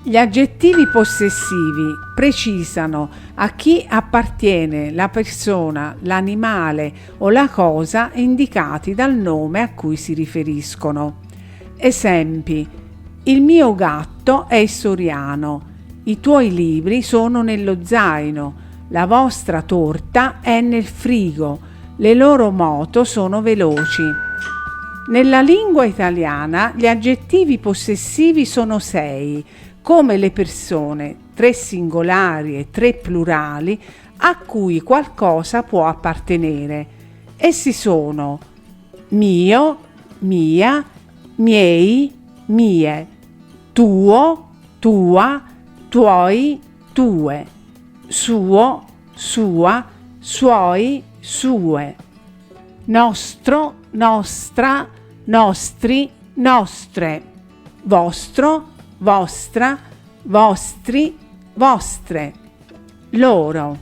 Gli aggettivi possessivi precisano a chi appartiene la persona, l'animale o la cosa indicati dal nome a cui si riferiscono. Esempi: il mio gatto è soriano, i tuoi libri sono nello zaino, la vostra torta è nel frigo, le loro moto sono veloci. Nella lingua italiana gli aggettivi possessivi sono 6, come le persone, 3 singolari e 3 plurali, a cui qualcosa può appartenere. Essi sono mio, mia, miei, mie, tuo, tua, tuoi, tue, suo, sua, suoi, sue, nostro, nostra, nostri, nostre, vostro, vostra, vostri, vostre, loro.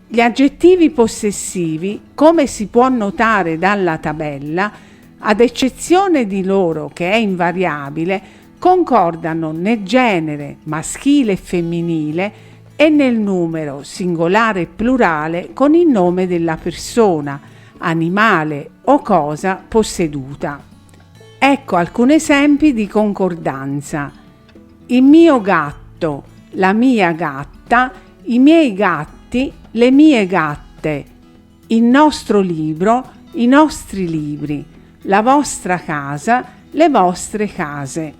Gli aggettivi possessivi, come si può notare dalla tabella, ad eccezione di loro che è invariabile, concordano nel genere maschile e femminile e nel numero singolare e plurale con il nome della persona, animale o cosa posseduta. Ecco alcuni esempi di concordanza: il mio gatto, la mia gatta, i miei gatti, le mie gatte, il nostro libro, i nostri libri, la vostra casa, le vostre case.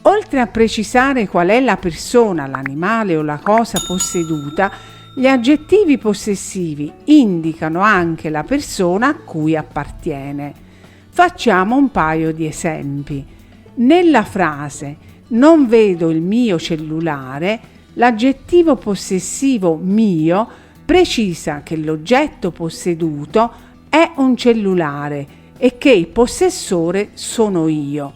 Oltre a precisare qual è la persona, l'animale o la cosa posseduta, gli aggettivi possessivi indicano anche la persona a cui appartiene. Facciamo un paio di esempi. Nella frase "non vedo il mio cellulare", l'aggettivo possessivo mio precisa che l'oggetto posseduto è un cellulare e che il possessore sono io.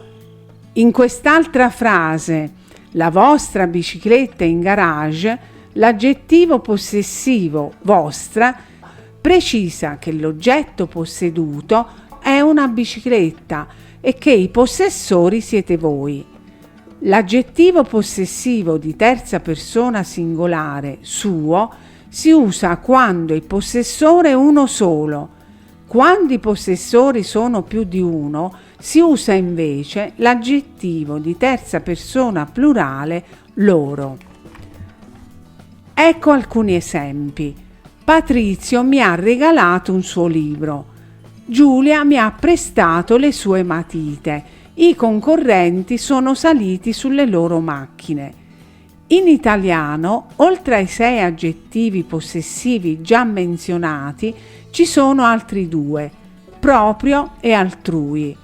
In quest'altra frase "la vostra bicicletta è in garage", l'aggettivo possessivo vostra precisa che l'oggetto posseduto è una bicicletta e che i possessori siete voi. L'aggettivo possessivo di terza persona singolare suo si usa quando il possessore è uno solo. Quando i possessori sono più di uno, si usa invece l'aggettivo di terza persona plurale loro. Ecco alcuni esempi. Patrizio mi ha regalato un suo libro. Giulia mi ha prestato le sue matite. I concorrenti sono saliti sulle loro macchine. In italiano, oltre ai 6 aggettivi possessivi già menzionati, ci sono altri 2, proprio e altrui.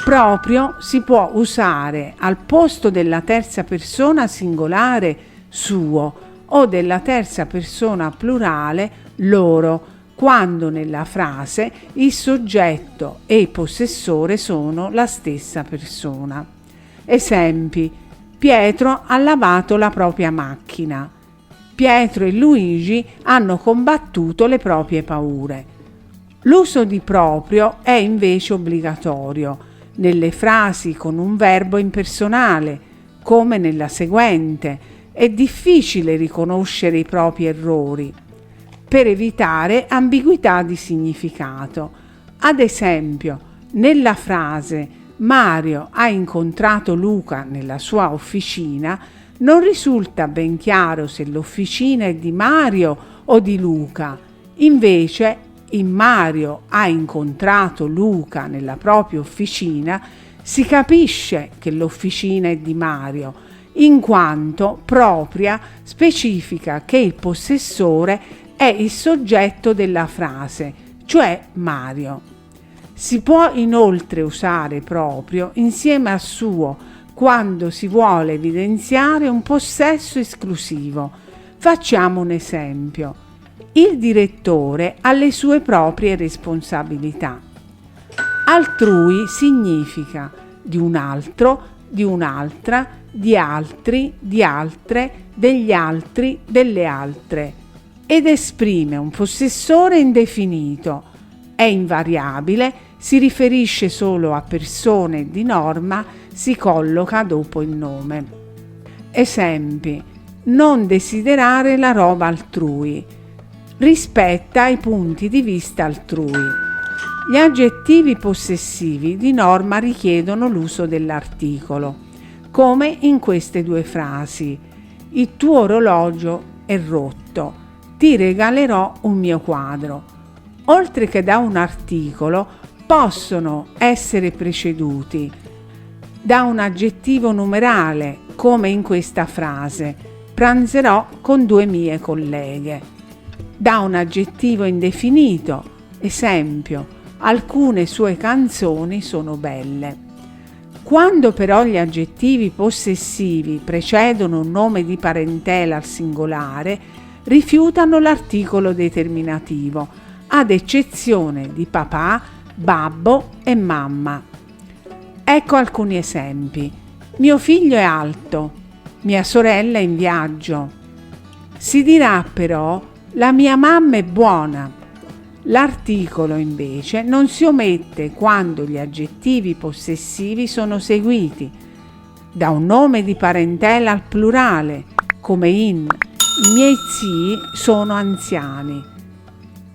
Proprio si può usare al posto della terza persona singolare suo o della terza persona plurale loro, quando nella frase il soggetto e il possessore sono la stessa persona. Esempi: Pietro ha lavato la propria macchina. Pietro e Luigi hanno combattuto le proprie paure. L'uso di proprio è invece obbligatorio nelle frasi con un verbo impersonale, come nella seguente. È difficile riconoscere i propri errori, per evitare ambiguità di significato. Ad esempio, nella frase Mario ha incontrato Luca nella sua officina, non risulta ben chiaro se l'officina è di Mario o di Luca. Invece, in Mario ha incontrato Luca nella propria officina, si capisce che l'officina è di Mario, in quanto propria specifica che il possessore è il soggetto della frase, cioè Mario. Si può inoltre usare proprio insieme a suo quando si vuole evidenziare un possesso esclusivo. Facciamo un esempio. Il direttore ha le sue proprie responsabilità. Altrui significa di un altro, di un'altra, di altri, di altre, degli altri, delle altre, ed esprime un possessore indefinito, è invariabile si riferisce solo a persone e di norma si colloca dopo il nome. Esempi: non desiderare la roba altrui. Rispetta i punti di vista altrui. Gli aggettivi possessivi di norma richiedono l'uso dell'articolo, come in queste due frasi: il tuo orologio è rotto, ti regalerò un mio quadro. Oltre che da un articolo, possono essere preceduti da un aggettivo numerale, come in questa frase: pranzerò con 2 mie colleghe. Da un aggettivo indefinito, esempio: alcune sue canzoni sono belle. Quando però gli aggettivi possessivi precedono un nome di parentela al singolare, rifiutano l'articolo determinativo, ad eccezione di papà, babbo e mamma. Ecco alcuni esempi. Mio figlio è alto, mia sorella è in viaggio. Si dirà però: la mia mamma è buona. L'articolo invece non si omette quando gli aggettivi possessivi sono seguiti da un nome di parentela al plurale, come in i miei zii sono anziani,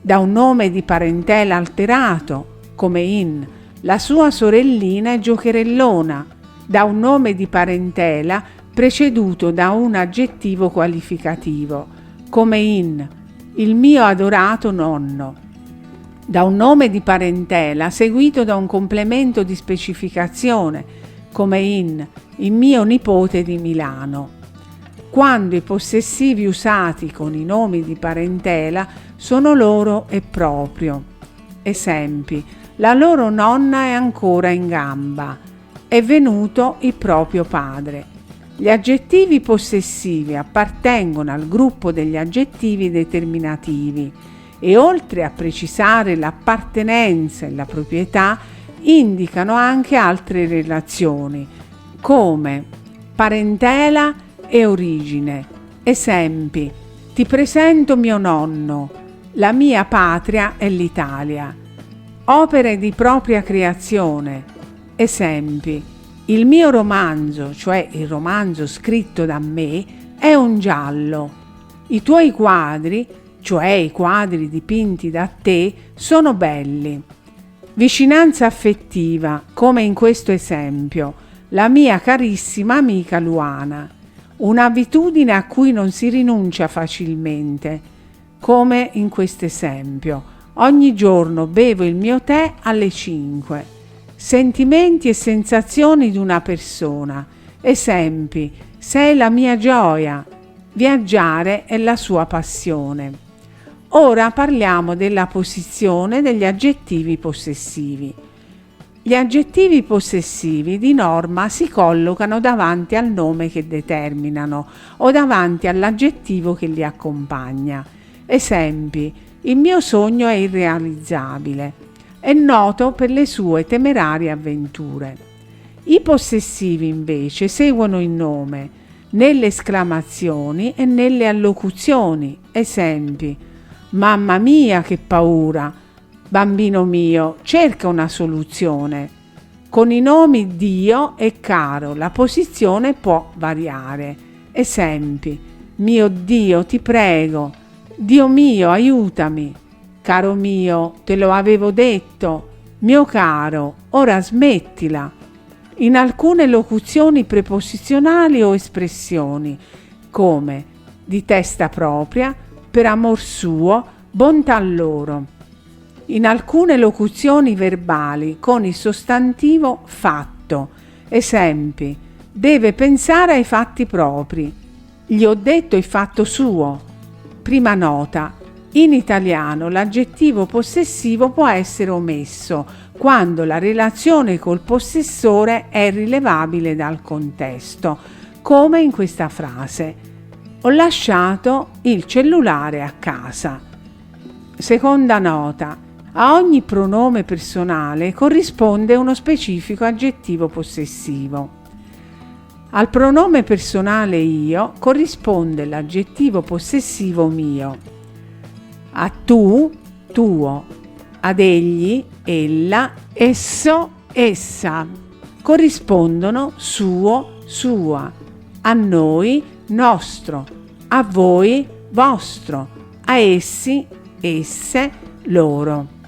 da un nome di parentela alterato, come in la sua sorellina è giocherellona, da un nome di parentela preceduto da un aggettivo qualificativo, come in il mio adorato nonno, da un nome di parentela seguito da un complemento di specificazione, come in il mio nipote di Milano. Quando i possessivi usati con i nomi di parentela sono loro e proprio. Esempi: la loro nonna è ancora in gamba, è venuto il proprio padre. Gli aggettivi possessivi appartengono al gruppo degli aggettivi determinativi e oltre a precisare l'appartenenza e la proprietà, indicano anche altre relazioni, come parentela e origine. Esempi: ti presento mio nonno, la mia patria è l'Italia. Opere di propria creazione. Esempi: il mio romanzo, cioè il romanzo scritto da me, è un giallo. I tuoi quadri, cioè i quadri dipinti da te, sono belli. Vicinanza affettiva, come in questo esempio: la mia carissima amica Luana. Un'abitudine a cui non si rinuncia facilmente, come in questo esempio: ogni giorno bevo il mio tè alle 5. Sentimenti e sensazioni di una persona. Esempi: sei la mia gioia. Viaggiare è la sua passione. Ora parliamo della posizione degli aggettivi possessivi. Gli aggettivi possessivi di norma si collocano davanti al nome che determinano o davanti all'aggettivo che li accompagna. Esempi: il mio sogno è irrealizzabile, è noto per le sue temerarie avventure. I possessivi invece seguono il nome nelle esclamazioni e nelle allocuzioni. Esempi: mamma mia che paura, bambino mio, cerca una soluzione. Con i nomi Dio e caro la posizione può variare. Esempi: mio Dio ti prego, Dio mio aiutami, caro mio te lo avevo detto, mio caro ora smettila. In alcune locuzioni preposizionali o espressioni, come di testa propria, per amor suo, bontà loro. In alcune locuzioni verbali con il sostantivo fatto. Esempi: deve pensare ai fatti propri, gli ho detto il fatto suo. Prima nota: in italiano l'aggettivo possessivo può essere omesso quando la relazione col possessore è rilevabile dal contesto, come in questa frase: ho lasciato il cellulare a casa. Seconda nota: a ogni pronome personale corrisponde uno specifico aggettivo possessivo. Al pronome personale io corrisponde l'aggettivo possessivo mio. A tu, tuo. Ad egli, ella, Esso, essa. Corrispondono suo, sua. A noi, nostro. A voi, vostro. A essi, esse, loro.